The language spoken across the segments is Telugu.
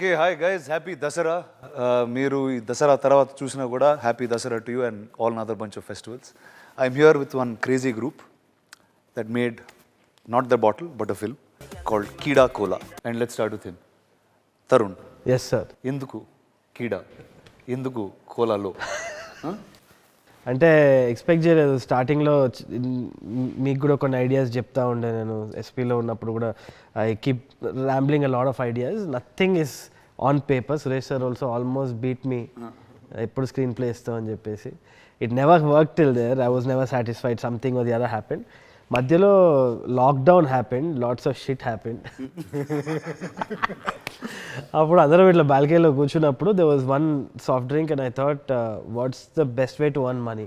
Okay hi guys, happy Dasara. మీరు ఈ దసరా తర్వాత చూసినా కూడా happy Dasara to you and all another bunch of festivals. I'm here with one crazy group that made not the bottle but a film called Keedaa Cola. And let's start with him. Tharun. Yes sir. ఎందుకు కీడా, ఎందుకు కోలాలో? అంటే ఎక్స్పెక్ట్ చేయలేదు. స్టార్టింగ్లో మీకు కూడా కొన్ని ఐడియాస్ చెప్తా ఉండే. నేను ఎస్పీలో ఉన్నప్పుడు కూడా I keep rambling a lot of ideas. Nothing is on paper. Suresh sir also almost beat me ఎప్పుడు స్క్రీన్ ప్లే ఇస్తాం అని చెప్పేసి. It never work till there. I was never satisfied. Something or the other happened. మధ్యలో lockdown happened. Lots of shit happened. అప్పుడు అందరం ఇట్లా బాల్కనీలో కూర్చున్నప్పుడు there was one soft drink and I thought what's the best way to earn money.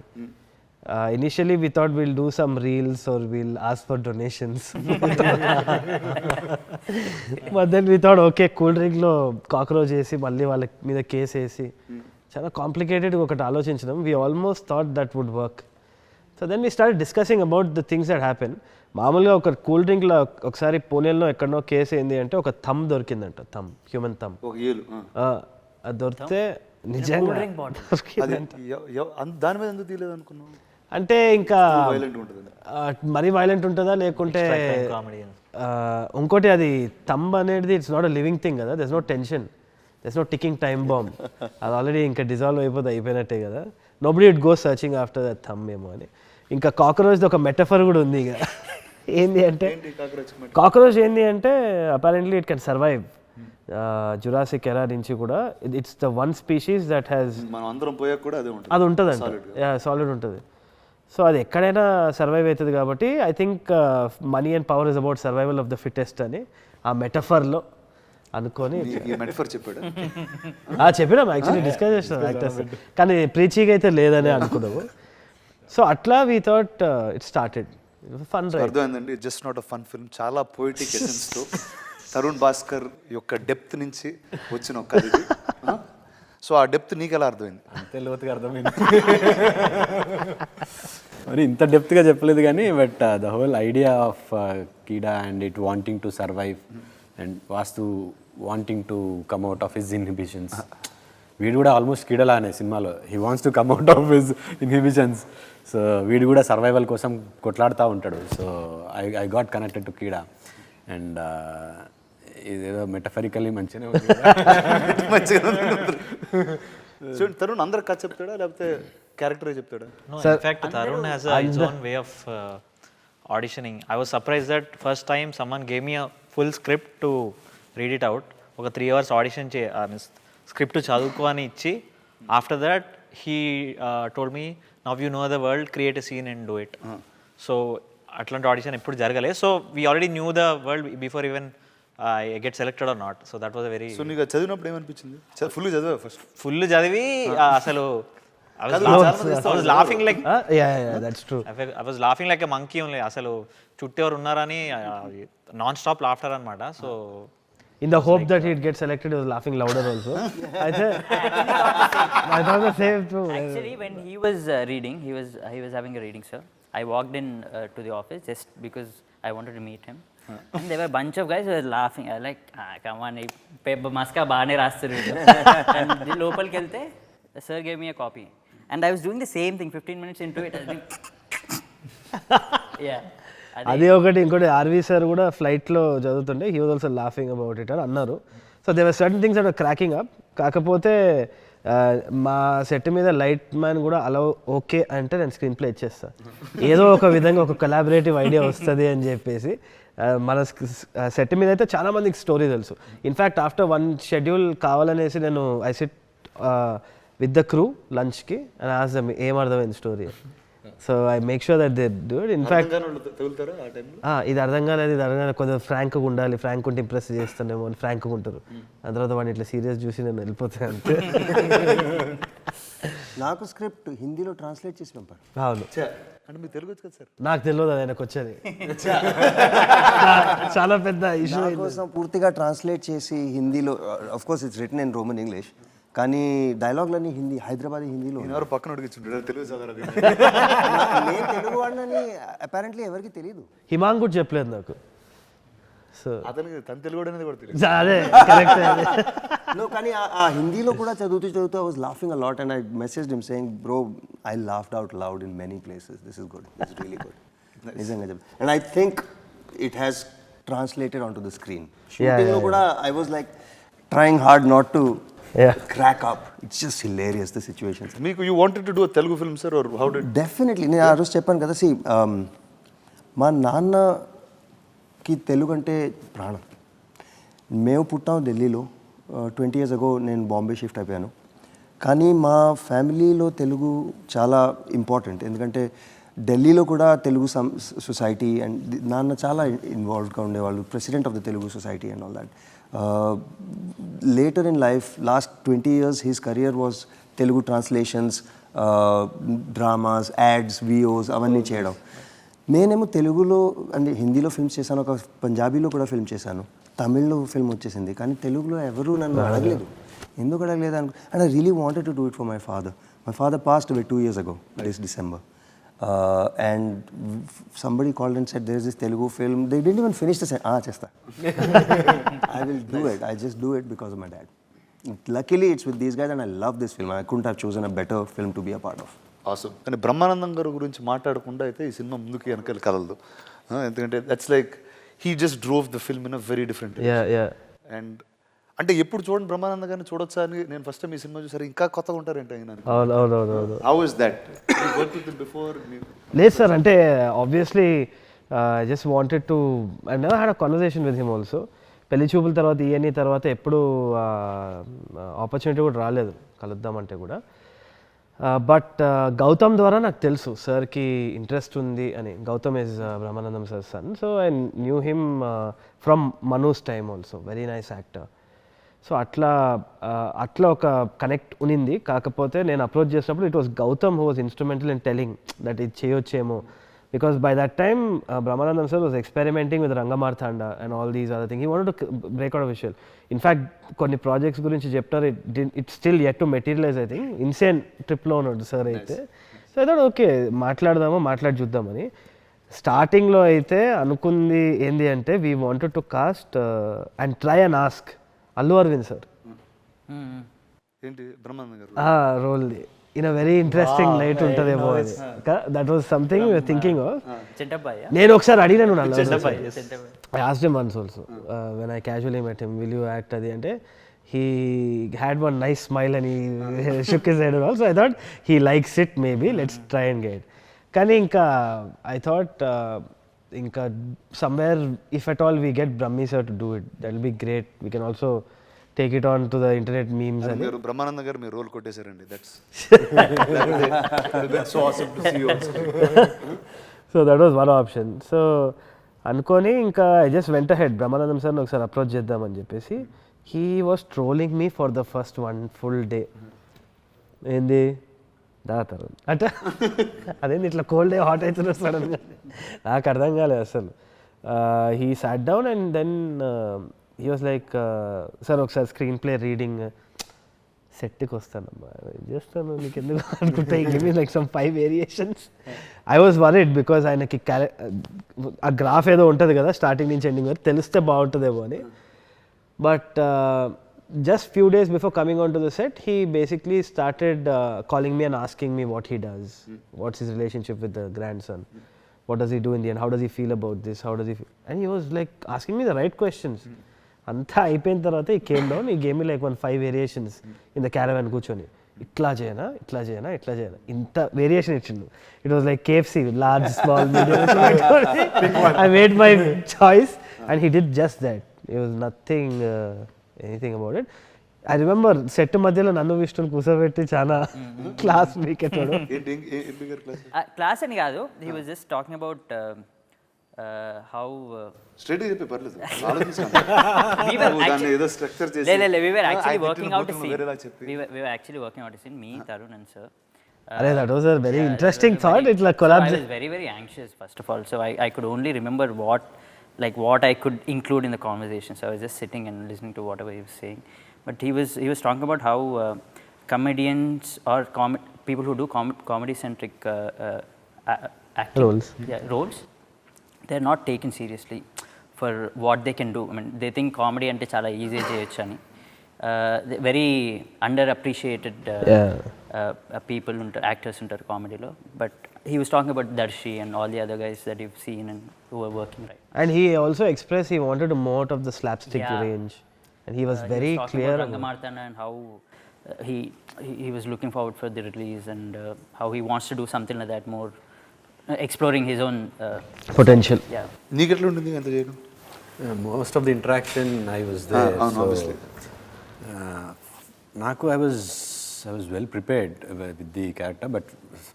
Initially we thought we'll do some reels or we'll ask for donations. But then we thought okay, cool డ్రింక్లో కాక్రోచ్ వేసి మళ్ళీ వాళ్ళ మీద కేసు వేసి చాలా కాంప్లికేటెడ్ ఒకటి ఆలోచించడం. We almost thought that would work. So then we started discussing about the things that happen. మామూలుగా ఒక కూల్ డ్రింక్లో ఒకసారి పూణేలో ఎక్కడనో కేసు ఏంది అంటే ఒక థమ్ దొరికిందంట. Thumb, human thumb. అది దొరికితే నిజంగా దాని మీద ఎందుకు తీయలేదు అనుకున్నావు? అంటే ఇంకా మరీ వైలెంట్ ఉంటుందా లేకుంటే ఇంకోటి అది థంబ్ అనేది it's not a living thing కదా. There's no tension, there's no ticking time bomb. అది ఆల్రెడీ ఇంకా డిజాల్వ్ అయిపోయినట్టే కదా. Nobody it go searching after that thumb ఏమో అని. ఇంకా కాక్రోచ్ది ఒక మెటఫర్ కూడా ఉంది. ఇక ఏంది అంటే కాక్రోచ్ ఏంది అంటే apparently it can survive. Jurassic ఎరా నుంచి కూడా it's the one species that has అది ఉంటుందంట. సాలిడ్ ఉంటుంది. సో అది ఎక్కడైనా సర్వైవ్ అవుతుంది కాబట్టి I think money and power is about survival of the fittest అని ఆ మెటఫర్లో అనుకొని చెప్పినాం. యాక్చువల్లీ డిస్కస్ చేసినాం యాక్టర్స్, కానీ ప్రీచీగా అయితే లేదని అనుకున్నాము. సో అట్లా we thought it started fun. అర్థమైందండి, just not a fun film. చాలా పోయిటిక్ ఎసెన్స్తో తరుణ్ భాస్కర్ యొక్క డెప్త్ నుంచి వచ్చిన ఒక కథ. సో ఆ డెప్త్ నీకు ఎలా అర్థమైంది? అంతే లోతుగా అర్థమైంది. మరి ఇంత డెప్త్గా చెప్పలేదు కానీ but the whole idea of Keedaa and it wanting to survive and వాస్తు wanting to come out of his inhibitions. వీడు కూడా ఆల్మోస్ట్ కీడలా అనే సినిమాలో he wants to come out of his inhibitions. So వీడు కూడా సర్వైవల్ కోసం కొట్లాడుతూ ఉంటాడు. So I got connected to Keedaa. And ఇదేదో మెటఫరికల్లీ మంచిగా చూడండి. తరుణ్ అందరు కథ చెప్తాడా లేకపోతే క్యారెక్టరే చెప్తాడా? In fact Tarun has his own way of auditioning. I was surprised that first time someone gave me a full script to read it out. ఒక 3 hours audition స్క్రిప్ట్ చదువుకో అని ఇచ్చి after that he told me now you know the world, create a scene and do it. So అట్లాంటి ఆడిషన్ ఎప్పుడు జరగలేదు. So we already knew the world before even I get selected or not. So that was a very. So నీకు చదివినప్పుడు ఏమనిపించింది? ఫుల్ చదివా? ఫస్ట్ ఫుల్ చదివి అసలు I was laughing like that's true. I was laughing like a monkey only. అసలు చుట్టూ ఎవరు ఉన్నారని నాన్ స్టాప్ లాఫ్టర్ అన్నమాట. So in the hope that he'd get selected, he was laughing louder also. I thought the same too. Actually, when he was reading, he was having a reading, sir. I walked in to the office just because I wanted to meet him. And there were a bunch of guys who were laughing. I was like, come on, paper maska baane rastaru. And the local kelte, the sir gave me a copy. And I was doing the same thing 15 minutes into it. I was like, yeah. అది ఒకటి. ఇంకోటి ఆర్వీ సార్ కూడా ఫ్లైట్లో చదువుతుండే he was also laughing about it అని అన్నారు. So they were certain things that were cracking up. కాకపోతే మా సెట్ మీద లైట్ మ్యాన్ కూడా అలా ఓకే అంటే నేను స్క్రీన్ ప్లే ఇచ్చేస్తాను. ఏదో ఒక విధంగా ఒక కొలాబరేటివ్ ఐడియా వస్తుంది అని చెప్పేసి. మన సెట్ మీద అయితే చాలా మందికి స్టోరీ తెలుసు. ఇన్ఫ్యాక్ట్ ఆఫ్టర్ 1 షెడ్యూల్ కావాలనేసి నేను I SIT with the crew లంచ్కి అండ్ ఆస్క్ దెమ్ ఏం అర్థమైంది story. So I make sure that they do it. In fact ఇది అర్థం కాలేదు కొంచెం ఫ్రాంక్గా ఉండాలి, ఫ్రాంక్ ఉంటే ఇంప్రెస్ చేస్తానేమో అని ఫ్రాంక్గా ఉంటారు. ఆ తర్వాత వాడిని ఇట్లా సీరియస్ చూసి నేను వెళ్ళిపోతాను అంతే. నాకు స్క్రిప్ట్ హిందీలో ట్రాన్స్లేట్ చేసి పంపారు. అవును. అంటే మీకు తెలుగు వచ్చు కదా సార్? నాకు తెలియదు అది ఆయనకు వచ్చేది. చాలా పెద్ద ఇష్యూ కోసం పూర్తిగా ట్రాన్స్లేట్ చేసి హిందీలో. Of course it's return in Roman English, కానీ డైలాగ్లన్నీ హిందీ, హైదరాబాదీ హిందీలో. ఎవరు పక్కన అడిగించుంటారు తెలుగు చదవరు. నేను తెలుగు వాడినని అపారెంట్లీ ఎవరికి తెలియదు. హిమాంగ్ కూడా చెప్పలేదు నాకు. సో అతనికి తన తెలుగు అనేది కూడా తెలియదు. అదే కరెక్ట్. No, కానీ ఆ హిందీలో కూడా చదువుతూ I was laughing a lot and I messaged him saying, bro, I laughed out loud in many places. This is good. This is really good. నిజంగా చెప్పు. And I think it has translated onto the screen. Shooting లో కూడా I was like trying hard not to crack up. It's just hilarious, the situations. మీకు you wanted to do Telugu film sir or how did? Definitely నేను ఆ రోజు చెప్పాను కదా, సి మా నాన్నకి తెలుగు అంటే ప్రాణం. మేము పుట్టాం ఢిల్లీలో, 20 years ago నేను బాంబే షిఫ్ట్ అయిపోయాను. కానీ మా ఫ్యామిలీలో తెలుగు చాలా ఇంపార్టెంట్, ఎందుకంటే ఢిల్లీలో కూడా తెలుగు సొసైటీ అండ్ నాన్న చాలా ఇన్వాల్వ్డ్గా ఉండేవాళ్ళు, president of the Telugu society and all that. Later in life, last 20 years, his career was Telugu translations, dramas, ads, VOs, అవన్నీ చేయడం. నేనేమో తెలుగులో అంటే హిందీలో ఫిల్మ్స్ చేశాను, ఒక పంజాబీలో కూడా ఫిల్మ్ చేశాను, తమిళ్లో ఫిల్మ్ వచ్చేసింది, కానీ తెలుగులో ఎవరు నన్ను అడగలేదు. ఎందుకు అడగలేదు and I really wanted to do it for my father. My father passed away 2 years ago, this December. And somebody called and said, there's this Telugu film. They didn't even finish the sentence. Chesta. I will do it. I just do it because of my dad. Luckily, it's with these guys and I love this film. I couldn't have chosen a better film to be a part of. Awesome. కానీ బ్రహ్మానందం గారి గురించి మాట్లాడకుండా అయితే ఈ సినిమా ముందుకు వెనకాల కదలదు. ఎందుకంటే that's like he just drove the film in a very different and అంటే ఎప్పుడు చూడండి బ్రహ్మానంద గారిని చూడొచ్చా అని నేను ఫస్ట్ టైం ఈ సినిమా చూసారు, ఇంకా కొత్తగా ఉంటారేంటి ఆయన. అవునవునవును. How is that work with him before? లేదు సార్, అంటే obviously I just wanted to I never had a conversation with him also. పెళ్లి చూపుల తర్వాత ఈఎన్ఈ తర్వాత ఎప్పుడు ఆపర్చునిటీ కూడా రాలేదు కలుద్దామంటే కూడా. బట్ గౌతమ్ ద్వారా నాకు తెలుసు సార్కి ఇంట్రెస్ట్ ఉంది అని. Gautham is Brahmanandam sir son, so I knew him from Manu's time also, very nice actor. So అట్లా ఒక కనెక్ట్ ఉనింది. కాకపోతే నేను అప్రోచ్ చేసినప్పుడు it was Gautham who was instrumental in telling that ఇది చేయొచ్చేమో, because by that time Brahmanandam sir was experimenting with Rangamarthanda and all these other thing. He wanted to break out visual. In fact కొన్ని ప్రాజెక్ట్స్ గురించి చెప్తారు, it still yet to materialise. I think insane ట్రిప్లో ఉన్నాడు సార్ అయితే. సో ఐ థాట్ ఓకే మాట్లాడి చూద్దామని. స్టార్టింగ్లో అయితే అనుకుంది ఏంది అంటే we wanted to cast and try and ask Allu Aravind sir ఏంటి బ్రహ్మానంద గారు role in a very interesting light ఉంటుందేమో అది. That was something thinking of. నేను ఒకసారి అడిగినాను I asked him once also when I casually met him, will you act అది అంటే he had one nice smile and he shook his head also. I thought he likes it, maybe let's try and get. కానీ ఇంకా I thought ఇంకా somewhere if at all we get Brahmi sir to do it, that will be great. We can also take it on to the internet memes. And మీరు బ్రహ్మానంద గారు మీరు రోల్ కొట్టేశారండి. That's so awesome to see you also. So that was one option. So అనుకొని ఇంకా I just went ahead Brahmanandam సార్ని ఒకసారి అప్రోచ్ చేద్దామని చెప్పేసి. He was trolling me for the first 1 full day. ఏంది దాతారు అంటే అదేంది ఇట్లా కోల్డ్ డే హాట్ అవుతున్నారు సడన్గా, నాకు అర్థం కాలేదు అసలు. He sat down and then he was like sir ఒకసారి స్క్రీన్ ప్లే రీడింగ్ సెట్కి వస్తానమ్మా చేస్తాను నీకు ఎందుకు అనుకుంటా. Give me like some 5 variations. I was worried because ఆయనకి ఆ గ్రాఫ్ ఏదో ఉంటుంది కదా స్టార్టింగ్ నుంచి ఎండింగ్ వరకు, తెలిస్తే బాగుంటుందేమో అని. But just few days before coming onto the set, he basically started calling me and asking me what he does, what's his relationship with the grandson, what does he do in the end, how does he feel about this, how does he feel? And he was like asking me the right questions. Anta అయిపోయిన తర్వాత he came down, he gave me like 5 variations in the caravan కూర్చొని, ఇట్లా చేయనా ఇట్లా చేయనా ఇట్లా చేయనా ఇంత వేరియేషన్ ఇచ్చిండు. It was like KFC, large, small, medium. I made my choice and he did just that. It was nothing anything about it. I remember set మధ్యలో నన్ను విష్ణుని కూర్చోబెట్టి చాలా క్లాస్ వీకెట్టాడు. క్లాస్ అని కాదు, he was just talking about how straight చెప్పి పర్లేదు we were actually working out a scene. We were actually working out a scene, me, Tarun and sir. That was a very interesting thought. It's like collab. I was very, very anxious first of all, so I could only remember what I could include in the conversation. So I was just sitting and listening to whatever he was saying. But he was talking about how comedians or people who do comedy centric acting, roles. roles, they're not taken seriously for what they can do. I mean, they think comedy ante chala easy cheyachchu ani. Very underappreciated people actors ఉంటారు కామెడీలో. But he was talking about Darshi and all the other guys that you've seen and who are working right. And he also expressed he wanted to more out of the slapstick range. And he was very he was talking clear about Rangamartana and how he was looking forward for the release and how he wants to do something like that more, exploring his own potential. Yeah. నీకు ఎట్లా ఉంటుంది అంత చేయడం? Most of the interaction I was there. Obviously. నాకు I was well prepared with the character, but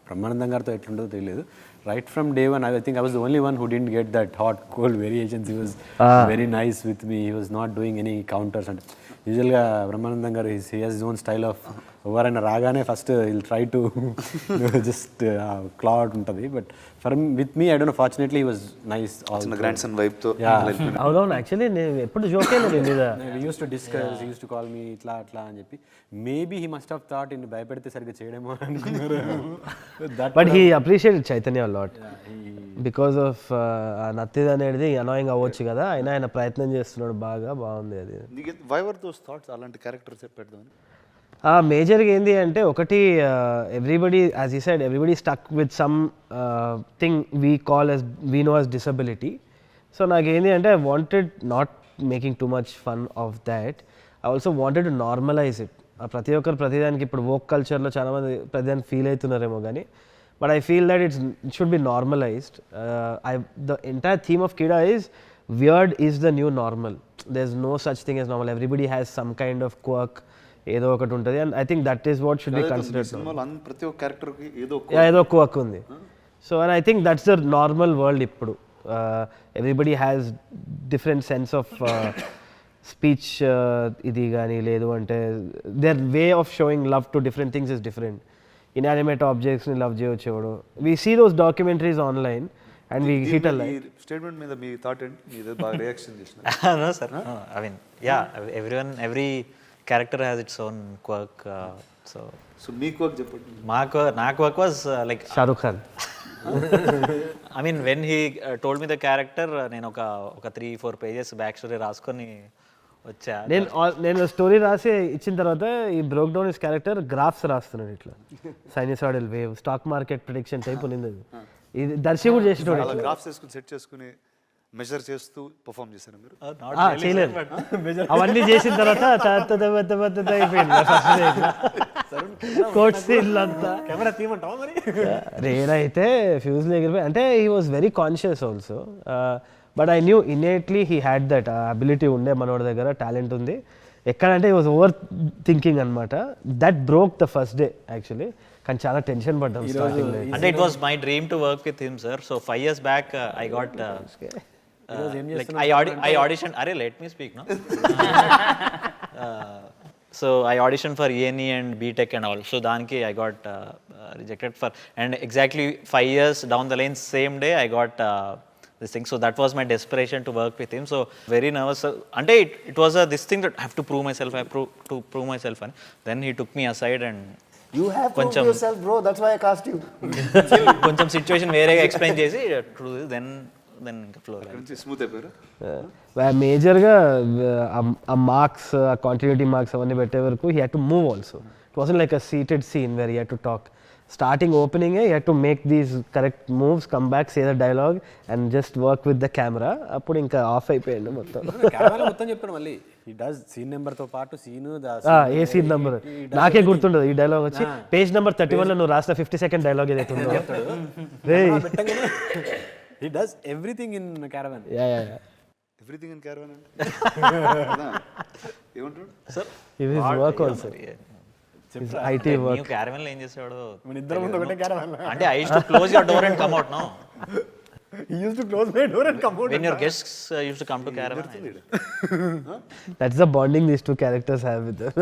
Brahmanandam గారితో ఎట్లుంటుందో తెలియదు. Right from day one, I think I was the only one who didn't get that hot cold variations. He was very nice with me. He was not doing any counters. And యూజువల్గా బ్రహ్మానందం గారు he has his own style of ఎవరైనా రాగానే first he'll try to just claw out ఉంటుంది. But with me, I don't know, fortunately he was nice. చిన్న గ్రాండ్ సన్ వైబ్తో. అవునవును, యాక్చువల్లీ నేను ఎప్పుడు జోక్ అయ్యలేదు మీద. We used to discuss, he used to call me ఇట్లా అట్లా అని చెప్పి. Maybe he must have thought ఇన్ని భయపెడితే సరిగ్గా చేయడేమో అనుకున్నారు. But he appreciated Chaitanya lot because of నత్తిది అనేది అనాయింగ్ అవ్వచ్చు కదా, అయినా ఆయన ప్రయత్నం చేస్తున్నాడు, బాగుంది అది. వై వర్ దోస్ థాట్స్ అలాంటి క్యారెక్టర్స్ పెట్టదామని? మేజర్గా ఏంటి అంటే ఒకటి, ఎవ్రీబడి యాజ్ ఈ side everybody stuck with some thing we know as disability. So నాకేంటి అంటే I wanted not making too much fun of that, I also wanted to normalise it. ప్రతి ఒక్కరు ప్రతిదానికి ఇప్పుడు వోక్ కల్చర్లో చాలామంది ప్రతిదానికి ఫీల్ అవుతున్నారేమో కానీ, but I feel that it should be normalized. The entire theme of Keeda is weird is the new normal. There's no such thing as normal. Everybody has some kind of quirk, ఏదో ఒకటి ఉంటుంది, and I think that is what should be considered. ప్రతి ఒక్క క్యారెక్టర్కి ఏదో quirk ఉంది. So and I think that's the normal world ఇప్పుడు. Everybody has different sense of speech, ఇది కానీ లేదు అంటే their way of showing love to different things is different. Inanimate objects ni love cheyochu. We see those documentaries online and we hit a like. Statement మీద మీ థాట్ ఏంటి? మీదే బాగా రియాక్షన్ చేసిన. No sir, no, I mean yeah, every character has its own quirk, so me quirk చెప్పండి. నా quirk was like Shahrukh Khan. I mean when he told me the character, నేను ఒక 3-4 pages back story రాసుకొని వచ్చా. నేను స్టోరీ రాసి ఇచ్చిన తర్వాత ఈ broke down his character graphs రాస్తున్నాడు, ఇట్లా sinusoidal wave, stock market prediction type ఉన్నది. ఇది దర్శి కూడా చేసినోడు. గ్రాఫ్స్ వేసుకుని సెట్ చేసుకుని మెజర్ చేస్తూ పర్ఫామ్ చేశారు మీరు? చేయలేదు. అవన్నీ చేసిన తర్వాత అయిపోయింది కోట్ సీన్లు అంతా. రేనైతే ఫ్యూజ్లు ఎగిరిపోయి, అంటే he was very conscious also. But I knew innately he had that ability ఉండే, మనోడి దగ్గర టాలెంట్ ఉంది. ఎక్కడంటే హీ వాజ్ ఓవర్ థింకింగ్ అనమాట. That broke the first day actually. కానీ చాలా టెన్షన్ పడ్డాం స్టార్టింగ్ లో. అంటే it was my dream to work with him sir. So 5 years back I got like I auditioned. Arey, let me speak, no? So I auditioned for ENE and BTech and all. So daniki I got rejected for, and exactly 5 years down the line, same day I got this thing. So that was my desperation to work with him. So very nervous. Ante it was this thing that I have to prove myself. To prove myself. And then he took me aside and You have to prove yourself, bro. That's why I cast you. కొంచెం సిచ్యువేషన్ వేరేగా ఎక్స్ప్లెయిన్ చేసి దెన్ ఫ్లో స్మూత్ అయిపోయారు. మేజర్గా ఆ మార్క్స్, ఆ కాంటిన్యూటీ మార్క్స్ అవన్నీ పెట్టే వరకు he had to move also. It wasn't like a seated scene where he had to talk. Starting ఓపెనింగే he had to make these correct moves, come back, say the dialogue and just work with the camera. అప్పుడు ఇంకా ఆఫ్ అయిపోయాడు మొత్తం. మొత్తం చెప్పాను మళ్ళీ. He does scene number తో పాటు సీన్ ఏ సీన్ నెంబర్ నాకే గుర్తుండదు. ఈ డైలాగ్ వచ్చి పేజ్ నెంబర్ 31 లో నువ్వు రాసిన 50-second డైలాగ్ ఏదైతే ఉందో. He does everything in Caravan. Yeah. Everything in Caravan అంటే ఏమంటాడు sir? It is work also. IT work. New caravan లో ఏం చేసాడు? మన ఇద్దరం ముందు ఒకటే క్యారవన్. అంటే I used to close your door and come out, no? He used to close my door and come out. When your guests used to come to caravan. That's the bonding these two characters have with them.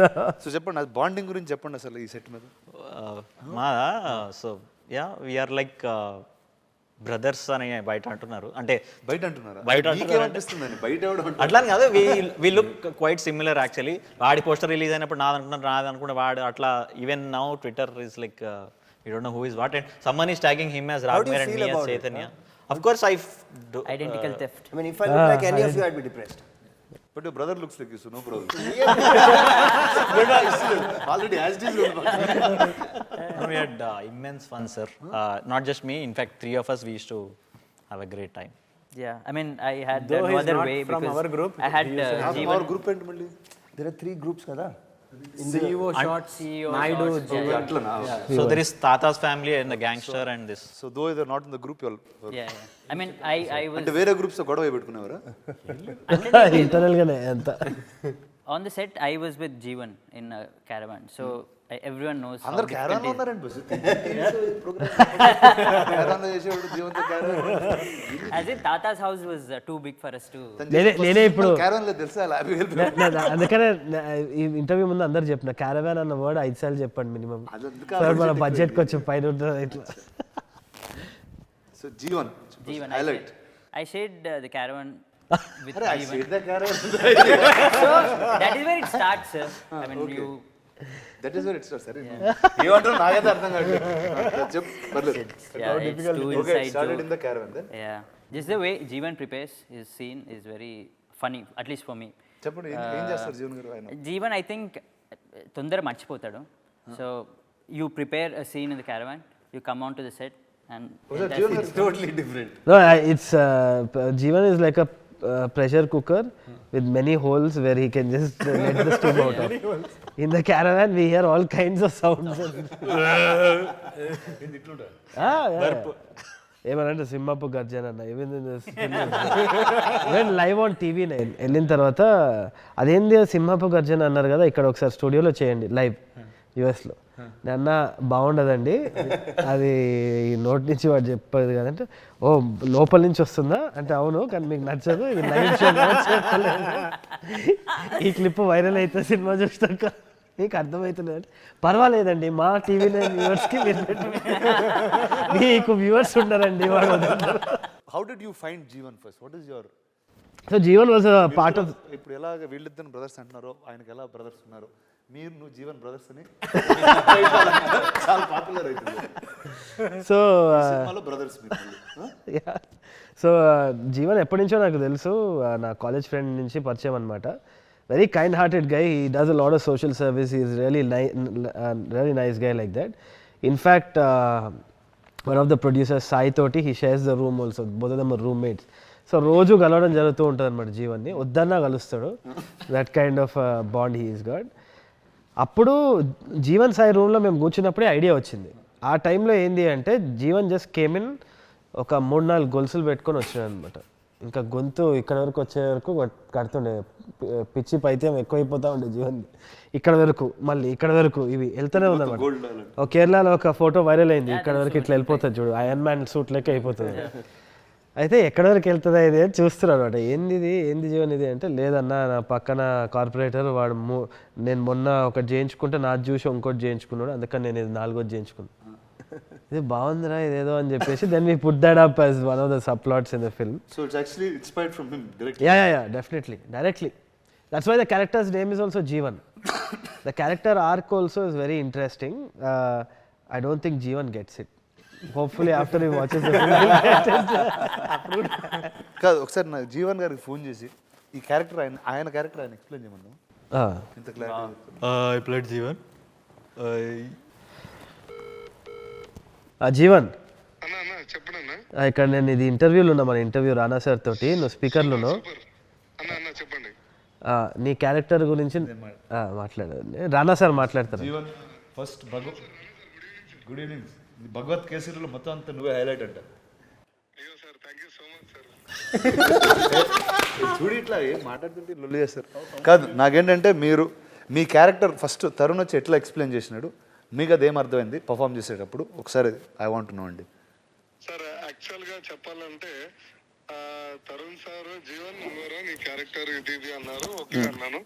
So చెప్పండి, అది బాండింగ్ గురించి చెప్పండి అసలు ఈ సెట్ మీద. మా so yeah we are like brothers అని బయట అంటున్నారు. అంటే బయట అంటున్నారా? బయట అనిపిస్తుందని బయట అట్లా కాదు. We look quite similar actually. వాడి పోస్టర్ రిలీజ్ అయినప్పుడు నాది అనుకుంటే వాడు అట్లా. Even now Twitter is like you don't know who is what, and someone is tagging him as రాఘవేర్ and me as Chaitanya. Of course, Identical theft. I mean, if I look like any of you, I'd be depressed. But your brother looks like you, so no problem. Already as it is. we had immense fun, sir. Not just me. In fact, three of us, we used to have a great time. Yeah, I mean, I had Though no he's other not way from because our group, I had Our group and Malli. There are 3 groups, kada? CEO shots, CEO Naidu, shots, yeah, So there is Tata's family and the gangster and this. So though they're not in the group, you're. yeah. I mean, I was అంటే వేరే గ్రూప్స్ గొడవ పెట్టుకునేవారా? ఇంటర్నల్గానే అంత. on the set. I was with Jeevan in a caravan, so everyone knows. how అందరు difficult క్యారవాన్లో it is. ఉన్నారండి బస్. క్యారవాన్లో చేసేవాడు జీవంతో caravan. As in Tata's house was too big for us to. నేనే ఇప్పుడు క్యారవాన్లో తెలుసా హ్యాపీ హెల్ప్. అందుకనే ఈ ఇంటర్వ్యూ ముందు అందరు చెప్పిన క్యారవాన్ అన్న వర్డ్ 5 సార్లు చెప్పండి మినిమం. సార్ మన బడ్జెట్ కొంచెం పైన ఉంటుంది ఇట్లా. So Jeevan Jeevan, highlight. I shared the caravan with అరే I Jeevan. Said the caravan. So that is where it starts, sir. I mean, you. That is where it starts. సరే ఏమంటారో నాకైతే అర్థం కావట్లేదు. చెప్పు పర్లేదు. Yeah, it's too okay inside started joke. In the caravan then. Yeah, just the way Jeevan prepares his scene is very funny, at least for me. చెప్పండి ఏం చేస్తారు జీవన్ గారు ఆయన? Jeevan, I think, తొందర మర్చిపోతాడు. So you prepare a scene in the caravan, you come on to the set, and that's Jeevan it. గారు totally different. No, it's Jeevan is like a pressure cooker with many holes where he can just let the steam out of. In the caravan, we hear all kinds of sounds. ఏమనంటే సింహపు గర్జన అన్న even live on TV nine వెళ్ళిన తర్వాత అదేంది సింహపు గర్జన అన్నారు కదా, ఇక్కడ ఒకసారి స్టూడియోలో చేయండి లైవ్ యూఎస్లో. అన్న బాగుండదండి అది ఈ నోటి నుంచి వాడు చెప్పేది కదంటే, ఓ లోపల నుంచి వస్తుందా అంటే అవును కానీ మీకు నచ్చదు ఇది లైవ్ షో ఈ క్లిప్ వైరల్ అయితే సినిమా చూస్తాక మీకు అర్థమవుతుంది అంటే పర్వాలేదండి మా టీవీ నైన్ వ్యూవర్స్కి మీరు మీకు వ్యూవర్స్ ఉన్నారండి వాడు. How did you find Jeevan first? What is your? So Jeevan was part of. ఇప్పుడు ఎలాగ వీళ్ళిద్దరు బ్రదర్స్ అంటున్నారో ఆయనకి ఎలా బ్రదర్స్ ఉన్నారు, మీరు నువ్వు జీవన్ బ్రదర్స్ అని చాలా పాపులర్ అవుతుంది. సో సినిమాలో బ్రదర్స్ మీరు. సో జీవన్ ఎప్పటి నుంచో నాకు తెలుసు, నా కాలేజ్ ఫ్రెండ్ నుంచి పరిచయం అనమాట. Very kind hearted guy, he does a lot of social service, he is really nice guy like that. In fact one of the producers Sai తోటి he shares the room also, both of them are roommates. So రోజు కలవడం జరుగుతూ ఉంటుంది అనమాట జీవన్ని, వద్దన్నా కలుస్తాడు. That kind of bond he is got. అప్పుడు జీవన్ సాయి రూమ్లో మేము కూర్చున్నప్పుడే ఐడియా వచ్చింది. ఆ టైంలో ఏంది అంటే జీవన్ జస్ట్ కేమ్ ఇన్, ఒక 3-4 గొలుసులు పెట్టుకొని వచ్చినాడు అనమాట. ఇంకా గొంతు ఇక్కడ వరకు వచ్చే వరకు కడుతుండే, పిచ్చి పైత్యం ఎక్కువైపోతూ ఉండే జీవన్. ఇక్కడ వరకు మళ్ళీ ఇక్కడ వరకు ఇవి వెళ్తూనే ఉందన్నమాట. కేరళలో ఒక ఫోటో వైరల్ అయింది, ఇక్కడ వరకు ఇట్లా వెళ్ళిపోతుంది చూడు, ఐరన్ మ్యాన్ సూట్ లెక్క అయిపోతుంది. అయితే ఎక్కడి వరకు వెళ్తుందా ఇది అని చూస్తున్నాడు అనమాట. ఏంది జీవన్ ఇది అంటే, లేదన్నా నా పక్కన కార్పొరేటర్ వాడు నేను మొన్న ఒకటి చేయించుకుంటే నాది చూసి ఇంకోటి చేయించుకున్నాడు, అందుకని నేను ఇది 4వ చేయించుకున్నాను. ఇది బాగుందిరా ఇదేదో అని చెప్పేసి then we put that up as one of the subplots in the film. So it's actually inspired from him directly. Yeah, definitely, directly. That's why the character's name is also Jeevan. The character arc also is very interesting. I don't think Jeevan gets it. Hopefully after he watches the film he'll get it. కాదు, ఒకసారి నాకు జీవన్ గారికి ఫోన్ చేసి ఈ క్యారెక్టర్ ఆయన క్యారెక్టర్ ఆయన ఎక్స్ప్లెయిన్ చేయమన్నాం. ఇంత clarity. I played Jeevan. Jeevan ఇక్కడ నేను ఇది ఇంటర్వ్యూలో ఉన్నా, మన ఇంటర్వ్యూ రానా సార్ తోటి, నువ్వు స్పీకర్లో నీ క్యారెక్టర్ గురించి మాట్లాడారు. రానా సార్ మాట్లాడతారు. Jeevan first good evening. Bhagavath కేసరిలో మొత్తం అంతా నువ్వే హైలైట్ అంట. చూడు ఇట్లా ఏం మాట్లాడుతుంటే లొల్లి చేస్తారు. కాదు, నాకేంటంటే మీరు మీ క్యారెక్టర్ ఫస్ట్ తరుణ్ వచ్చి ఎట్లా ఎక్స్ప్లెయిన్ చేసినాడు, మీకు అదేం అర్థమైంది పర్ఫామ్ చేసేటప్పుడు, ఒకసారి ఐ వాంట్ టు నో అండి. సార్ యాక్చువల్గా చెప్పాలంటే తరుణ్ సార్ జీవన్ నువ్వరా నీ క్యారెక్టర్ ఇది అన్నారు, ఓకే అన్నాను.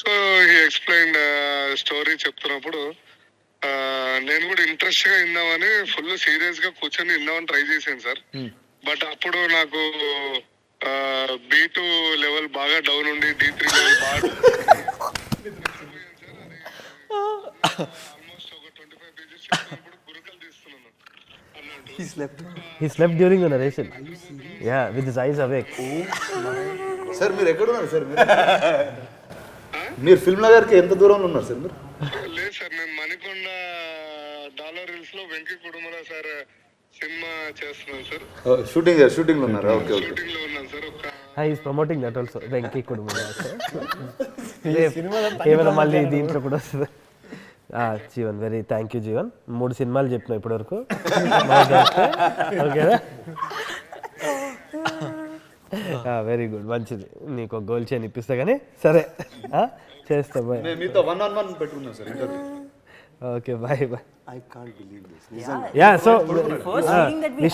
సో హీ ఎక్స్ప్లెయిన్ స్టోరీ చెప్తున్నప్పుడు నేను కూడా ఇంట్రెస్ట్ గా విందామని ఫుల్ సీరియస్ గా కూర్చొని విందామని ట్రై చేశాను సార్. బట్ అప్పుడు నాకు B2 లెవెల్ బాగా డౌన్ ఉండి D3 లెవెల్ బాగా ఆల్మోస్ట్ ఒక 25 పేజెస్ గురుకలు తీస్తున్నాను అన్నట్టు. He slept during the narration. Yeah, with his eyes awake. Sir మీరు ఎక్కడున్నారు సార్? మీరు ఫిల్మ్ నగర్కి ఎంత దూరంలో ఉన్నారు సార్ మీరు? లేదు సార్, నేను మణికొండ డాలర్ హిల్స్ లో వెంకీ కుటుంబరావు సార్ సినిమా చేస్తున్నాను సార్. షూటింగ్ లో ఉన్నారు. Okay okay. షూటింగ్ లో ఉన్నాను sir. He's promoting that also. Venky కుటుంబం. ఏమైనా మళ్ళీ దీంట్లో కూడా వస్తుంది. Jeevan, very thank you Jeevan. 3 సినిమాలు చెప్పినా ఇప్పటివరకు. ఓకేనా? వెరీ గుడ్, మంచిది. నీకు గోల్ చేయని ఇప్పిస్తా కానీ సరే చేస్తా. బాయ్. మీతో 1-on-1 పెట్టుకున్నాం sir interview. Okay, bye bye. I can't believe this. Yeah, so First meeting that we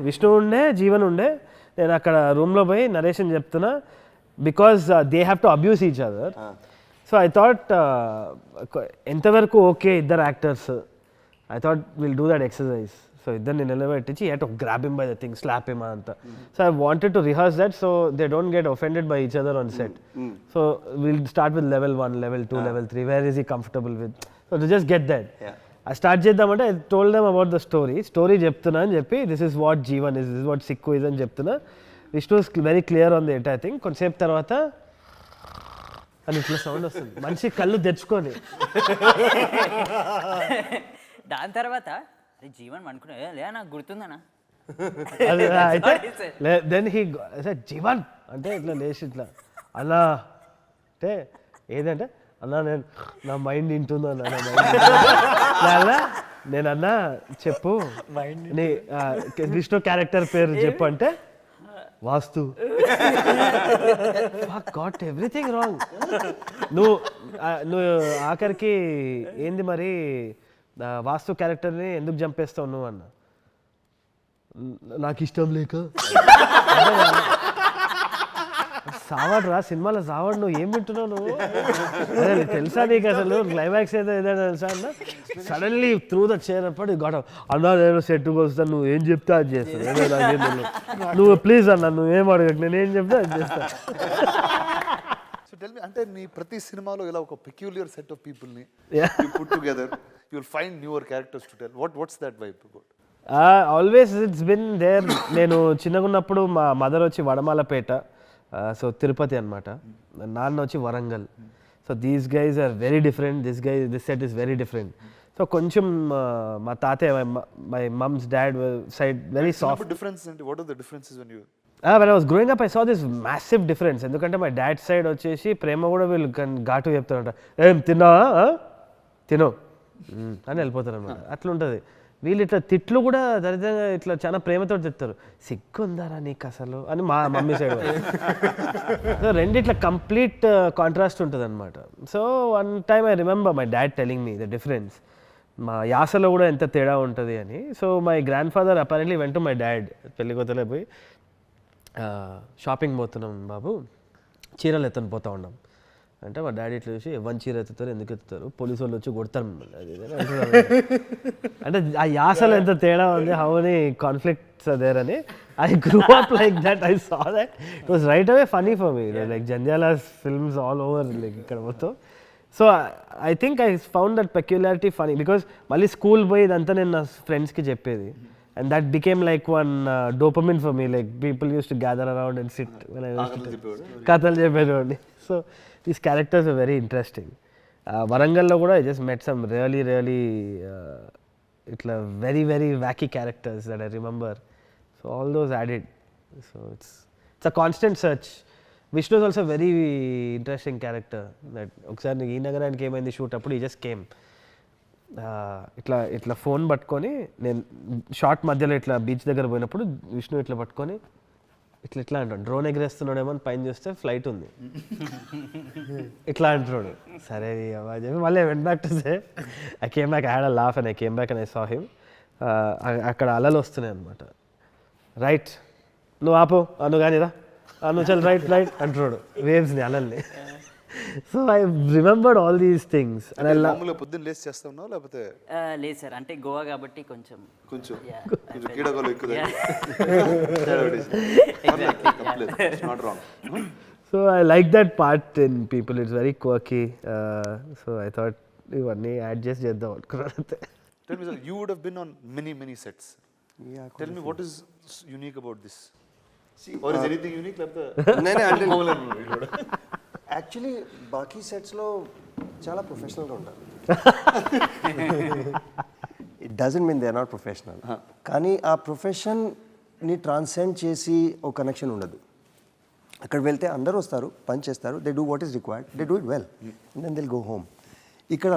Vishnu ఉండే, జీవన్ ఉండే. నేను అక్కడ రూమ్లో పోయి నరేషన్ చెప్తున్నా because they have to abuse each other. So I thought ఎంతవరకు ఓకే ఇద్దరు actors, I thought will do that exercise. So ఇద్దరిని నిలబెట్టించి you have to grab him by the thing, slap him అంతా. So I wanted to rehearse that so they don't get offended by each other on set. So will start with level 1, level 2, level 3. Where is he comfortable with? So to just get that. I start చేద్దామంటే I told them about the story చెప్తున్నా అని చెప్పి, this is what Jeevan is, this is what Sikku is అని చెప్తున్నా. Vishnu is very clear on the entire thing. కొంతసేపు తర్వాత అని ఇట్లా సౌండ్ వస్తుంది, మనిషి కళ్ళు తెచ్చుకొని. దాని తర్వాత జీవన్ అనుకున్నా లే నాకు గుర్తుందనా. అయితే దెన్ హీ జీవన్ అంటే ఇట్లా లేచి ఇట్లా అలా అంటే ఏదంటే అన్నా నేను నా మైండ్ వింటుందో అన్నా. నేను అన్నా చెప్పు నీ విష్ణు క్యారెక్టర్ పేరు చెప్పు అంటే వాస్తు. Got everything wrong. నువ్వు ఆఖరికి ఏంది మరి వాస్తు క్యారెక్టర్ని ఎందుకు చంపేస్తావు నువ్వు అన్న. నాకు ఇష్టం లేక. సావాడు రా సినిమాలో సావాడు, నువ్వు ఏం వింటున్నావు నువ్వు? తెలుసా నీకు అసలు క్లైమాక్స్ ఏదో ఏదైనా తెలుసా అన్న? సడన్లీ త్రూ ద చైర్ అప్పుడు గొడవ అన్నా నేను సెట్కి వస్తాను, నువ్వు ఏం చెప్తే అది చేస్తాను. నువ్వు ప్లీజ్ అన్న నువ్వేం అడగకు, నేను ఏం చెప్తే అది చేస్తాను. సో టెల్ మీ, అంటే నీ ప్రతి సినిమాలో ఇలా ఒక పెక్యులియర్ సెట్ ఆఫ్ పీపుల్ని put together, you will find newer characters to tell. What's that vibe about? Always it's been there. నేను చిన్నగా ఉన్నప్పుడు మా మదర్ వచ్చి వడమాలపేట, సో తిరుపతి అనమాట. నాన్న వచ్చి Warangal. So these guys are very different. This set is very different. So కొంచెం మా తాతయ్య, my mom's dad side very soft. Difference అంటే what are the differences when you when I was growing up I saw this massive difference. ఎందుకంటే మా డాడ్ సైడ్ వచ్చేసి ప్రేమ కూడా వీళ్ళు ఘాటు చెప్తారంట, ఏం తిన్నావా తినో అని వెళ్ళిపోతారు అనమాట. అట్లా ఉంటుంది. వీళ్ళు ఇట్లా తిట్లు కూడా దరిద్రంగా ఇట్లా చాలా ప్రేమతో తిడతారు. సిగ్గుందారా నీకు అసలు అని మా మమ్మీ సైడ్. సో రెండు ఇట్లా కంప్లీట్ కాంట్రాస్ట్ ఉంటుంది అనమాట. So one time I remember my dad telling me the difference, మా యాసలో కూడా ఎంత తేడా ఉంటుంది అని. So my grand father apparently వెంట మై డాడ్ పెళ్ళికొత్తలే పోయి, షాపింగ్ పోతున్నాం బాబు, చీరలు ఎత్తని పోతా ఉన్నాం అంటే మా డాడీ ఇట్లా చూసి ఎవరి చీర ఎత్తుతారు, ఎందుకు ఎత్తుతారు, పోలీసు వాళ్ళు వచ్చి కొడతారు మిమ్మల్ని అది ఇది అంటే ఆ యాసలో ఎంత తేడా ఉంది, how many conflicts are there అని. I grew up like that, I saw that, it was right away funny for me. Like Jandhyala films all over like ఇక్కడ మొత్తం. So I think I found that peculiarity funny because మళ్ళీ స్కూల్ పోయి ఇదంతా నేను నా ఫ్రెండ్స్కి చెప్పేది. And that became like one dopamine for me. Like people used to gather around and sit when I was Kathal Jepedodi. So these characters are very interesting. Varangallo kuda I just met some really itla very wacky characters that I remember. So all those added. So it's a constant search. Vishnu is also a very interesting character. That okkasari ee nagaraniki emaindi shoot appudu he just came. ఇట్లా ఫోన్ పట్టుకొని నేను షార్ట్ మధ్యలో ఇట్లా బీచ్ దగ్గర పోయినప్పుడు విష్ణు ఇట్లా పట్టుకొని ఇట్లా అంటాడు, డ్రోన్ ఎగరేస్తున్నాడేమో అని పైన చూస్తే ఫ్లైట్ ఉంది ఇట్లా అంటున్నాడు. సరే చెప్పి మళ్ళీ వెంట back to say I came back, I had a laugh and I came back and I saw him. అక్కడ అలలు వస్తున్నాయి అనమాట. రైట్ నువ్వు ఆపు అను కానీరా, నువ్వు చల్ రైట్ అంటున్నాడు వేవ్స్ని అలల్ని. So I remembered all these things. పొద్దున్న లేచి చేస్తా ఉన్నావు లేకపోతే? లేదు సార్, అంటే గోవా కాబట్టి కొంచెం కీడగోలు ఎక్కువ. So I like that part in people, it's very quirky. So I thought ఇవన్నీ అడ్జస్ట్ చేద్దాం అనుకున్నాను అంతే. Tell me, sir, you would have been on many sets. Tell me what is unique about this? Or is anything unique? Actually బాకీ సెట్స్లో చాలా ప్రొఫెషనల్గా ఉంటారు. It doesn't mean they are not professional, కానీ ఆ ప్రొఫెషన్ని ట్రాన్సెండ్ చేసి ఒక కనెక్షన్ ఉండదు. అక్కడ వెళ్తే అందరూ వస్తారు, పని చేస్తారు, they do what is required, they do it well, and then they'll go home. ఇక్కడ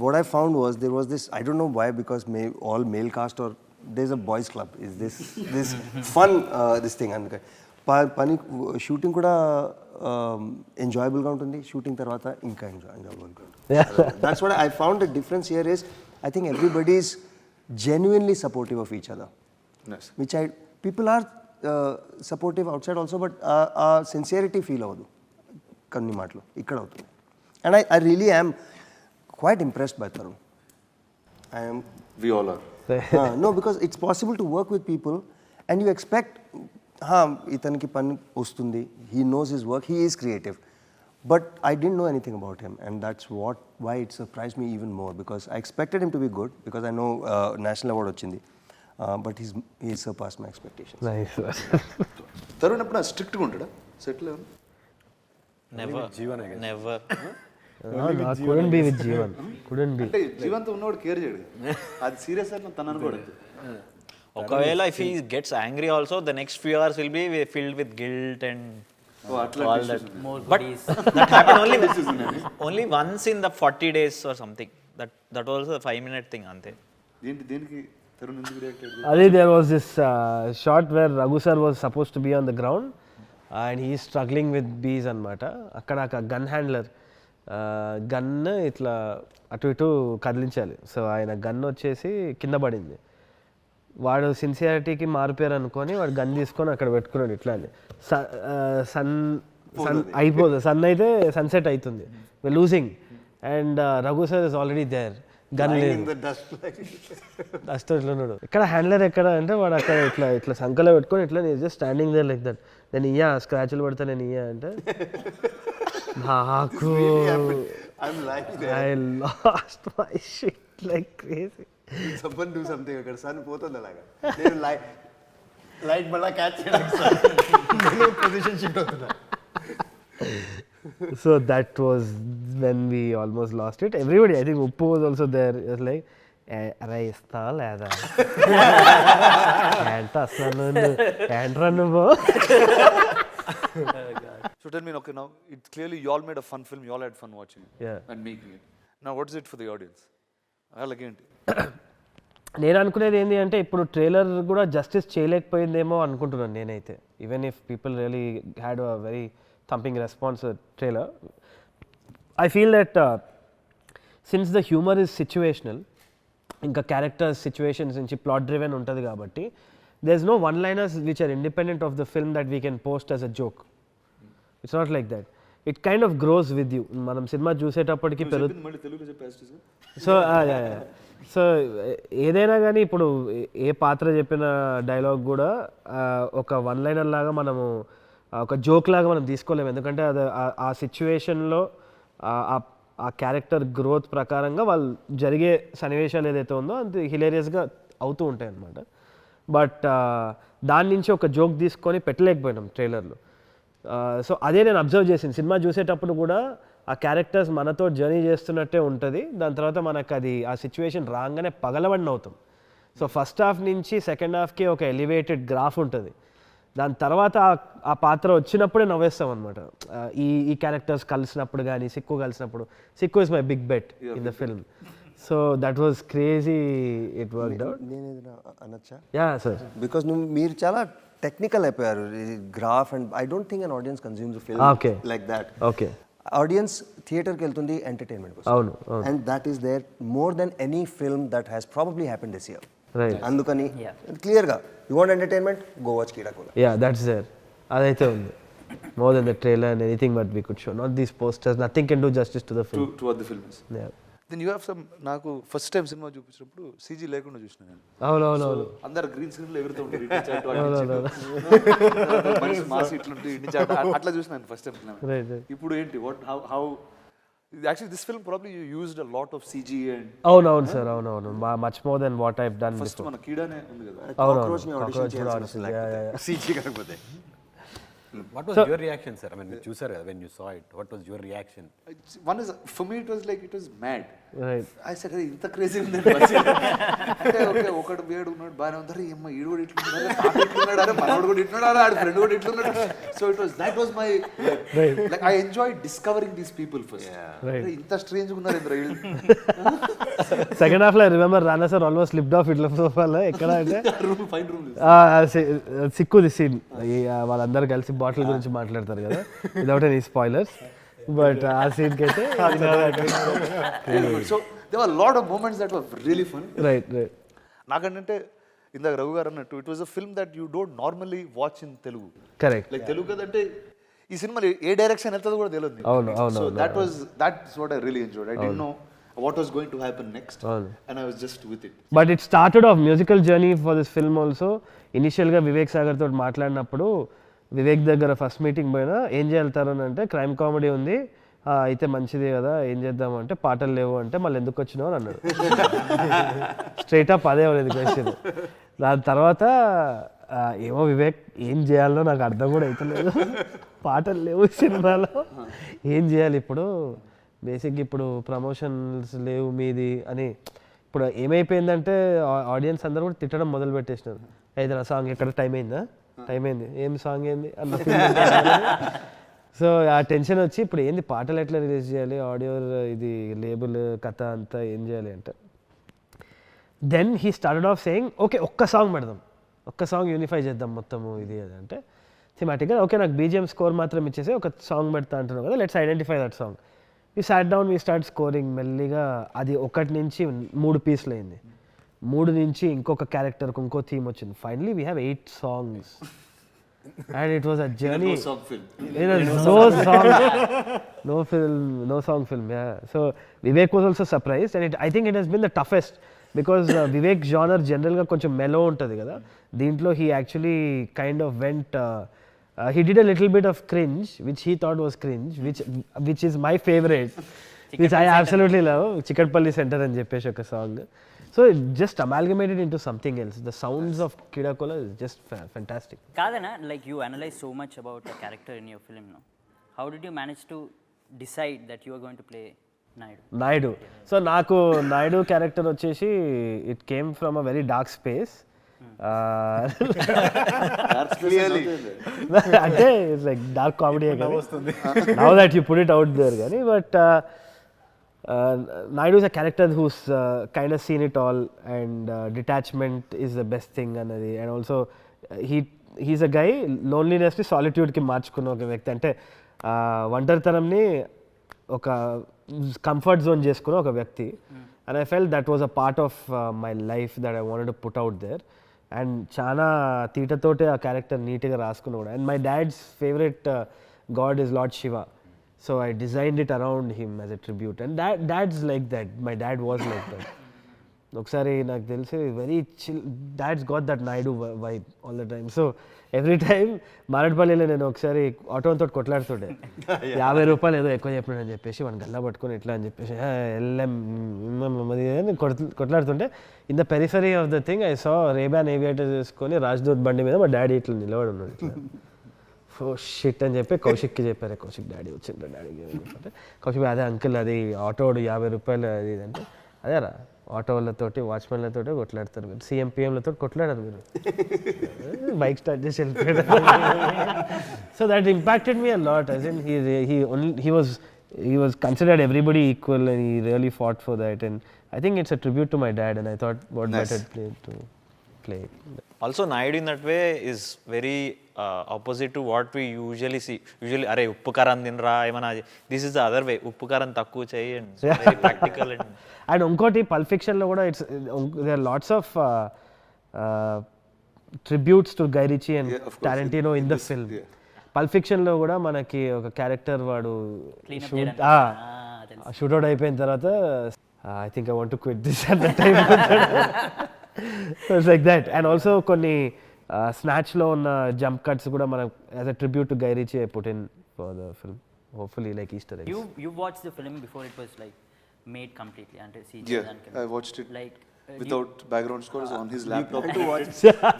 what I found was there was this, I don't know why, because all male cast or there is a boys club, is this fun this thing. అందుకే పని షూటింగ్ కూడా ఎంజాయబుల్గా ఉంటుంది, షూటింగ్ తర్వాత ఇంకా ఎంజాయబుల్గా ఉంటుంది. That's what I found the difference here is, I think everybody is genuinely supportive of each other, which people are supportive outside also, but ఆ సిన్సియరిటీ ఫీల్ అవ్వదు కొన్ని మాటలు, ఇక్కడ అవుతుంది. And I really I'm quite impressed by Tarun. We all are. No, because it's possible to work with people and you expect, ఇతనికి పని వస్తుంది, he knows his work, he is creative. But I didn't know anything about him, and that's why it surprised me even more, because I expected him to be good, because I know national award వచ్చింది, but he surpassed my expectations. Nice. Tarun ఎప్పుడు స్ట్రిక్ట్గా ఉంటాడా సెట్లో? Never. couldn't be with Jeevan. Couldn't be. అంటే జీవంతో ఉన్నవాడు కేర్ చేయడు, అది సీరియస్ అని తను అనుకోడు. ఒకవేళ if he gets angry also the next few hours will be filled with guilt and all that. But that happened only once in the 40 days or something. That was a 5-minute thing ante. దేనికి తరుణ్ ఎందుకు రియాక్ట్ అయ్యాడు? Adi, there was this shot where Raghu sir was supposed to be on the ground and he is struggling with bees anamata. Akkada ఒక గన్ హ్యాండ్లర్ గన్ ఇట్లా అటు ఇటు కదిలించాలి. సో ఆయన గన్ వచ్చేసి కింద పడింది. వాడు సిన్సియారిటీకి మారిపోయారు అనుకొని వాడు గన్ తీసుకొని అక్కడ పెట్టుకున్నాడు. ఇట్లా అని సన్ అయిపోతుంది, సన్ అయితే సన్సెట్ అవుతుంది, losing, and Raghu sir is already there, gun లేదు, డస్ట్ ఇట్లా ఉన్నాడు. ఇక్కడ హ్యాండ్లర్ ఎక్కడ అంటే వాడు అక్కడ ఇట్లా ఇట్లా సంకలో పెట్టుకొని ఇట్లా just standing there like that. నేను ఇయ్యా స్క్రాచ్లు పడతా, నేను ఇయ్యా అంటే నాకు I lost my shit like crazy. Someone do something అక్కడ సన్ పోతుంది అలాగా, నేను లైట్ మళ్ళీ క్యాచ్ చేయడానికి పొజిషన్ షిఫ్ట్ అవుతున్నా. So that was when we almost lost it. Everybody, I think Uppu was also there. It was like, అరే ఇస్తా లేదా ఏంట అసలు ఏంట్రా నువ్వు. So tell me, okay, now it's clearly you all made a fun film, you all had fun watching it. Yeah. And making it. Now what is it for the audience? అలాగేంటి? నేను అనుకునేది ఏంటి అంటే ఇప్పుడు ట్రైలర్ కూడా జస్టిస్ చేయలేకపోయిందేమో అనుకుంటున్నాను నేనైతే. Even if people really had a very thumping response trailer, I feel that since the humour is situational, ఇంకా క్యారెక్టర్స్ సిచ్యువేషన్స్ నుంచి ప్లాట్ డ్రివెన్ ఉంటుంది కాబట్టి there is no one liners which are independent of the film that we can post as a joke. It's not like that. It kind of grows with you. మనం సినిమా చూసేటప్పటికి మళ్ళీ తెలుగు చెప్పేసి. సో ఏదైనా కానీ ఇప్పుడు ఏ పాత్ర చెప్పిన డైలాగ్ కూడా ఒక వన్ లైనర్ లాగా మనము ఒక జోక్ లాగా మనం తీసుకోలేము, ఎందుకంటే అది ఆ సిచ్యువేషన్లో ఆ క్యారెక్టర్ గ్రోత్ ప్రకారంగా వాళ్ళు జరిగే సన్నివేశాలు ఏదైతే ఉందో అంత హిలేరియస్గా అవుతూ ఉంటాయి అన్నమాట. బట్ దాని నుంచి ఒక జోక్ తీసుకొని పెట్టలేకపోయినాం ట్రైలర్లో. సో అదే నేను అబ్జర్వ్ చేసింది. సినిమా చూసేటప్పుడు కూడా ఆ క్యారెక్టర్స్ మనతో జర్నీ చేస్తున్నట్టే ఉంటుంది. దాని తర్వాత మనకు అది ఆ సిచ్యువేషన్ రాగానే పగలబడిన అవుతాం. సో ఫస్ట్ హాఫ్ నుంచి సెకండ్ హాఫ్కి ఒక ఎలివేటెడ్ గ్రాఫ్ ఉంటుంది. దాని తర్వాత ఆ పాత్ర వచ్చినప్పుడే నవ్వేస్తాం అనమాట. ఈ క్యారెక్టర్స్ కలిసినప్పుడు కానీ, సిక్కు కలిసినప్పుడు. Sikku is my big bet in the film. So that was crazy, it worked out. నేను ఏదైనా అనొచ్చా? Yeah sir. బికాస్ మీరు చాలా టెక్నికల్ అయిపోయారు, graph, and I don't think an audience consumes film like that. Okay. Audience థియేటర్కి వెళ్తుంది ఎంటర్టైన్మెంట్ కోసం. అవును. And that is there more than any film that has probably happen this year. Right. అందుకని క్లియర్గా you want entertainment, go watch Keedaa Cola. Yeah, that's there. అదైతే ఉంది. More than the trailer and anything but we could show, not these posters, nothing can do justice to the film. To what the film is. Yeah. Then you have some, నాకు ఫస్ట్ టైం సినిమా చూపించినప్పుడు సీజీ లేకుండా చూసిన నేను. అవును. అందరు గ్రీన్ స్క్రీన్లో ఎగురుతూ ఉంటారు, మనిషి మాసి ఇట్లుంటే అట్లా చూసిన ఫస్ట్ టైం. ఇప్పుడు ఏంటి, how Actually, this film probably you used a lot of CG and అవునవును సార్ అవునవును much more than what I've done first మన కీడానే ఉంది కదా. కాక్రోచ్ని ఆడిషన్ చేయాల్సిన అసలు సీజీ కాకపోతే. What was your reaction, sir? I mean, చూసారు కదా, when you saw it, what was your reaction? One is, for me it was like, it was mad. Right I said, "Hey, ఇంత క్రేజీ ఉందండి బస్." అంటే ఓకే ఒకడు వేడు ఉన్నాడు బాగానే ఉంది, అరే అమ్మ ఈడు కూడా ఇట్లున్నాడు, తాత ఇట్లున్నాడు, అరే మనోడు కూడా ఇట్లున్నాడు, ఆడి ఫ్రెండ్ కూడా ఇట్లున్నాడు. So it was, that was my like, I enjoy discovering these people first. ఇంత స్ట్రేంజ్ ఉన్నారు ఇంద్ర వీళ్ళు. సెకండ్ హాఫ్ లో remember Rana sir almost slipped off ఇట్లా సోఫాలో ఎక్కడ అంటే రూమ్ ఫైన్ రూమ్ సిక్కుది సీన్ వాళ్ళందరూ కలిసి బాటిల్ గురించి మాట్లాడతారు కదా, విదౌట్ ఎనీ స్పాయిలర్స్, బట్ ఆ సీన్కి అయితే so they were lot of moments that were really fun. Right right నాకంటే ఇందాక రఘు గారు అన్నట్టు, it was a film that you don't normally watch in Telugu. Correct. Like Telugu కదంటే ఈ సినిమా ఏ డైరెక్షన్ వెళ్తుందో కూడా తెలియదు. అవును, అవును, so that's what I really enjoyed. I didn't know what was going to happen next, and I was just with it. But it started off musical journey for this film also. ఇనిషియల్గా వివేక్ సాగర్ తోటి మాట్లాడినప్పుడు వివేక్ దగ్గర ఫస్ట్ మీటింగ్ పోయినా ఏం చేయాలి అని అంటే, క్రైమ్ కామెడీ ఉంది అయితే మంచిది కదా, ఏం చేద్దాం అంటే, పాటలు లేవు అంటే, మళ్ళీ ఎందుకు వచ్చినావు అని అన్నాడు. స్ట్రైట్ అప్ అదే అనేది క్వశ్చన్. దాని తర్వాత ఏమో వివేక్ ఏం చేయాలో నాకు అర్థం కూడా అవుతలేదు, పాటలు లేవు సినిమాలో, ఏం చేయాలి ఇప్పుడు, బేసిక్గా ఇప్పుడు ప్రమోషన్స్ లేవు మీది అని. ఇప్పుడు ఏమైపోయిందంటే ఆడియన్స్ అందరూ కూడా తిట్టడం మొదలు పెట్టేసినారు, అయితే ఆ సాంగ్ ఎక్కడ టైం అయిందా, టైం అయింది, ఏం సాంగ్ ఏంది అన్న. సో ఆ టెన్షన్ వచ్చి ఇప్పుడు ఏంది పాటలు ఎట్లా రిలీజ్ చేయాలి, ఆడియో ఇది లేబుల్ కథ అంతా ఏం చేయాలి అంటే, then he started off saying okay ఒక్క సాంగ్ పెడదాం, ఒక్క సాంగ్ యూనిఫై చేద్దాం మొత్తము ఇది అది అంటే, థిమాటిక్గా ఓకే నాకు బీజిఎం స్కోర్ మాత్రం ఇచ్చేసి ఒక సాంగ్ పెడతా అంటున్నావు కదా, let's identify that song. We sat down, we start scoring మెల్లిగా. అది 1 నుంచి 3 పీస్లు అయింది, 3 నుంచి ఇంకొక క్యారెక్టర్కి ఇంకో థీమ్ వచ్చింది. Finally we have 8 songs. And it was a journey. No song film. It was no song, no film, no song film. Yeah. So Vivek was also surprised, and I think it has been the toughest because Vivek genre general ga koncham mellow untadi kada. Deentlo he actually kind of went. He did a little bit of cringe, which he thought was cringe, which is my favorite, which I absolutely love. Chikatpalli Center అని చెప్పేసి ఒక song. So it just amalgamated into something else. The sounds of Keeda Kola is just fantastic. Kadana, like you analyze so much about a character in your film now. How did you manage to decide that you are going to play Naidu? So నాకు నాయుడు క్యారెక్టర్ వచ్చేసి it came from a very dark space. అంటే it's like dark comedy now that you put it out there కానీ, but Naidu is a character who's kind of seen it all, and detachment is the best thing అన్నది. And also he's a guy లోన్లీనెస్ని సాలిట్యూడ్కి మార్చుకున్న ఒక వ్యక్తి. అంటే ఒంటరితనంని ఒక కంఫర్ట్ జోన్ చేసుకున్న ఒక వ్యక్తి. And I felt that was a part of my life that I wanted to put out there. And చాలా తీటతోటే ఆ క్యారెక్టర్ నీట్గా రాసుకున్న కూడా. And my dad's favorite god is Lord Shiva. So I designed it around him as a tribute, and dad's like that. My dad was like that. ఒకసారి నాకు తెలిసి very chill, dad's got that Naidu vibe all the time. So every time మారడ్పల్లిలో నేను ఒకసారి ఆటోతో కొట్లాడుతుండే, 50 రూపాయలు ఏదో ఎక్కువ చెప్పినాడని చెప్పేసి వాడిని గల్లా పట్టుకొని ఎట్లా అని చెప్పేసి కొట్లాడుతుంటే, in the periphery of the thing I saw Ray-Ban aviator చేసుకొని రాజ్దూత్ బండి మీద మా డాడీ ఇట్లా నిలబడి ఉన్నాడు. ఇట్లా ఓ షిట్ అని చెప్పి కౌశిక్కి చెప్పారు, కౌశిక్ డాడీ వచ్చిండ్రు, డాడీకి అంటే కౌశిక్ అదే అంకుల్ అది ఆటోడు 50 రూపాయలు అది అంటే, అదేరా ఆటోలతోటి వాచ్మెన్లతోటి కొట్లాడతారు మీరు, CMPMలతో కొట్లాడారు మీరు, బైక్ స్టార్ట్ చేసి వెళ్ళిపోయాడు. So that impacted me a lot. As in he was considered everybody equal, and he really fought for that, and I think it's a tribute to my dad, and I thought what better play to play. Also Naidu in that way is very opposite to what we usually see. Usually అరే ఉప్పు కారం తినరా ఏమన్నా, this is the other way, ఉప్పు కారం తక్కువ చేయి, అండ్ వెరీ ప్రాక్టికల్. అండ్ ఇంకోటి పల్ప్ ఫిక్షన్లో కూడా it's there lots of tributes to Guy Ritchie and Tarantino in the film. Pulp ఫిక్షన్లో కూడా మనకి ఒక క్యారెక్టర్ వాడు షూట్అవుట్ అయిపోయిన తర్వాత I think I want to quit this at the time. It's like that. And also కొన్ని స్నాచ్లో ఉన్న జంప్ కట్స్ కూడా మనం as a tribute to Guy Richie I put in for the film. hopefully like Easter eggs. You watched the film before it was like made completely and CG Yeah, and I watched it like without background scores on his laptop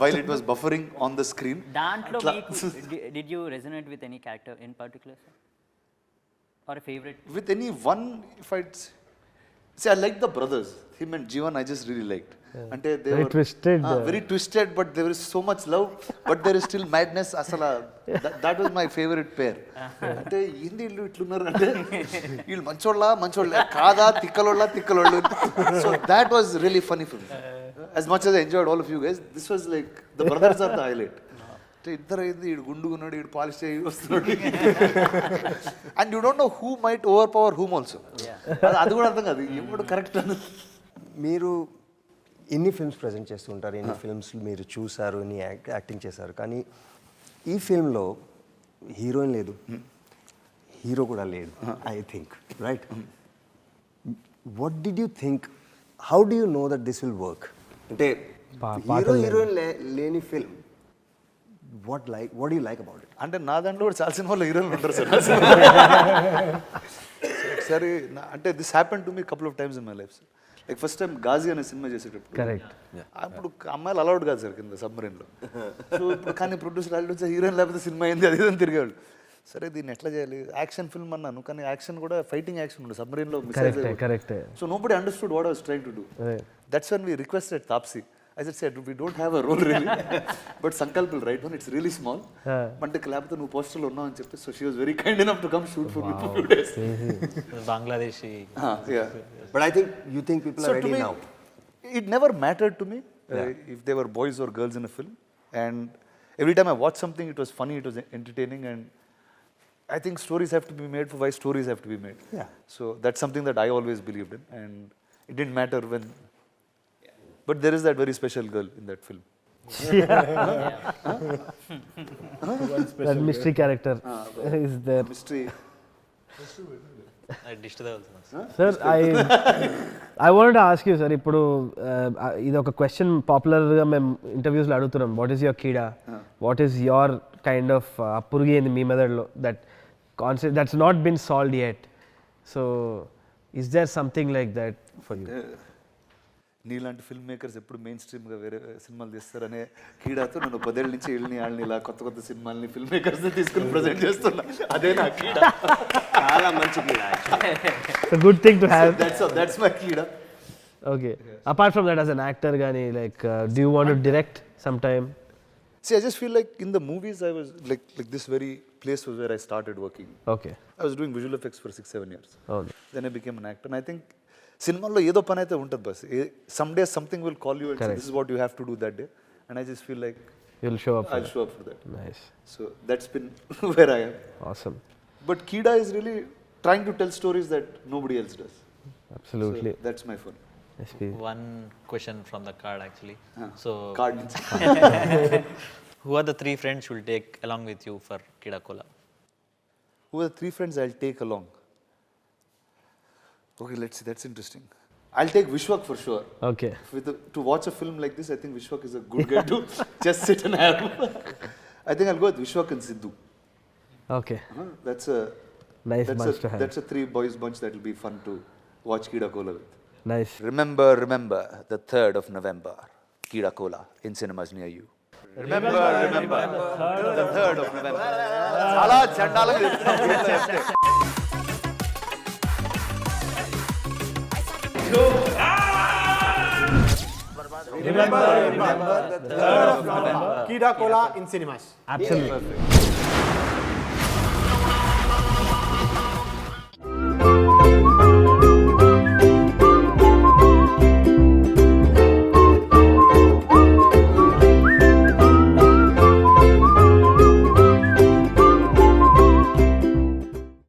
while it was buffering on the screen. దాంట్లో మీకు did you resonate with any character in particular, sir? Or a favorite? With any one, if I'd see, I like the brothers. Him and Jeevan, I just really liked. Ante they Very were twisted, very twisted, but there is so much love, but there is still madness. Asala, that was my favorite pair. Ante hindi illu itlunar ante illu mancholla kaada tikkalolla. So that was really funny for me. As much as I enjoyed all of you guys, this was like the brothers are the highlight. ఇద్దరు అయింది ఈడు గుండుగున్నాడు ఈడు పాలిష్ చేయి వస్తున్నాడు and you don't know who might over power whom also అది కూడా అర్థం కాదు ఏమో కరెక్ట్ అని. మీరు ఎన్ని ఫిల్మ్స్ ప్రజెంట్ చేస్తూ ఉంటారు, ఎన్ని ఫిల్మ్స్ మీరు చూసారు, ఎన్ని యాక్టింగ్ చేశారు, కానీ ఈ ఫిల్మ్లో హీరోయిన్ లేదు, హీరో కూడా లేడు I think, right? What did you think, how do you know that this will work? అంటే హీరో హీరోయిన్ లేని film, what do you like about it? అంటే నా దాంట్లో కూడా చాలా సినిమాలో హీరోయిన్లు ఉంటారు సార్. సరే అంటే this happen to me couple of times in my life sir. Like first time Ghazi అనే సినిమా చేసేటప్పుడు Correct. అప్పుడు అమ్మాయిలు అలౌడ్ కాదు సార్ కింద సబ్మరీన్లో. సో ఇప్పుడు కానీ ప్రొడ్యూసర్ వాళ్ళు వచ్చి హీరోయిన్ లేకపోతే సినిమా అయింది అది ఇదని తిరిగేవాళ్ళు. సరే దీన్ని ఎట్లా చేయాలి, యాక్షన్ ఫిల్మ్ అన్నాను కానీ యాక్షన్ కూడా ఫైటింగ్ యాక్షన్ ఉంటుంది సబ్మరీన్లో. Correct. So nobody understood what I was trying to do. That's when we requested Taapsee. I just said, we don't have a role really, but Sankalp will write one, it's really small. But లేకపోతే నువ్వు పోస్టర్లో ఉన్నావు అని చెప్పి, so she was very kind enough to come shoot for me for a few days. Bangladeshi. Yeah. But I think you think people are ready me, now. It never mattered to me if they were boys or girls in a film. And every time I watched something, it was funny, it was entertaining, and I think stories have to be made for why stories have to be made. Yeah. So that's something that I always believed in, and it didn't matter when. But there is that very special girl in that film. That mystery character is there. Mystery. డిస్ట్ తగులుతుంది. Sir I want ask you sir, ఇప్పుడు ఇది ఒక క్వశ్చన్ పాపులర్గా మేము ఇంటర్వ్యూస్లో అడుగుతున్నాం, వాట్ ఈస్ యువర్ కీడా, what is your kind of పురుగు ఏంది మీ మెథడ్లో that concept that's not been solved yet. So is there something like that for you? నీలాంటి ఫిల్మ్ మేకర్స్ ఎప్పుడు మెయిన్ స్ట్రీమ్గా వేరే సినిమాలు తీస్తారనే కీడాతో నన్ను 10 ఏళ్ళ నుంచి వాళ్ళని ఇలా కొత్త సినిమాలని ఫిల్మ్ మేకర్స్ని తీసుకుని ప్రజెంట్ చేస్తున్నా. అదే నా కీడా. చాలా మంచి కీడా. It's a good thing to have. That's my కీడా. Okay. Apart from that, as an actor, Gani, like, do you want to direct sometime? See, I just feel like in the movies I was like this very place was where I started working. Okay. I was doing visual effects for 6-7 years. Oh. Then I became an actor, and I think సినిమాల్లో ఏదో పని అయితే ఉంటుంది bus. Some day something will call you and this is what you have to do that day, and I just feel like You'll show up. I'll show up for that. Nice. So that's been where I am. Awesome. But Keeda is really trying to tell stories that nobody else does. Absolutely. So that's my fun. SP. One question from the card actually. So Card. who are the 3 friends you will take along with you for Keeda Kola? Who are the 3 friends I'll take along? Okay, let's see. That's interesting. I'll take Vishwak for sure. Okay. To watch a film like this, I think Vishwak is a good guy to just sit and have. I think I'll go with Vishwak and Sidhu. Okay. That's a Nice bunch to have. That's a 3 boys bunch that will be fun to watch Keeda Kola with. Nice. Remember, the 3rd of November, Keeda Kola in cinemas near you. Remember, the 3rd of November. Chala chandalaga cheptunna. Remember the 3rd of November. Keeda Kola in cinemas. Absolutely.